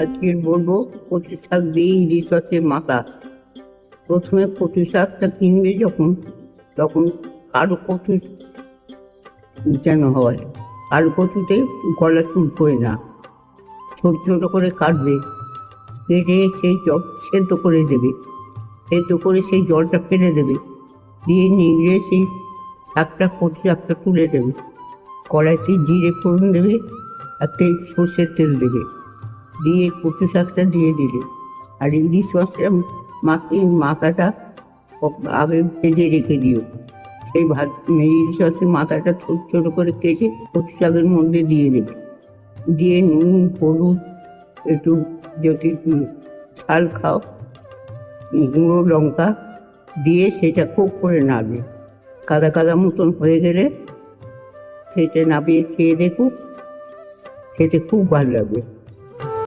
আজকে বলবো কচু শাক দিয়ে ইলিশ মাছের মাথা। প্রথমে কচু শাকটা কিনবে যখন, তখন কারো কচু যেন হয়, কারো কচুতে গলা চুলকোয় না। ছোট ছোট করে কাটবে, কেটে সেই জল সেদ্ধ করে দেবে, সেদ্ধ করে সেই জলটা ফেলে দেবে, দিয়ে নিংড়ে সেই শাকটা কচু শাকটা তুলে দেবে। কড়াইতে জিরে ফোড়ন দেবে আর সর্ষের তেল দেবে, দিয়ে কচু শাকটা দিয়ে দিলে। আর ইলিশ মাছটা মাথাটা আগে ভেজে রেখে দিও। সেই ইলিশ মাছের মাথাটা ছোট ছোট করে কেটে কচু শাকের মধ্যে দিয়ে দেবে, দিয়ে নুন হলুদ একটু, যদি ঝাল খাও গুঁড়ো লঙ্কা দিয়ে সেটা খুব করে নাড়বে। কাদা কাদা মতন হয়ে গেলে সেটা নামিয়ে খেয়ে দেখুক, খেতে খুব ভালো লাগবে।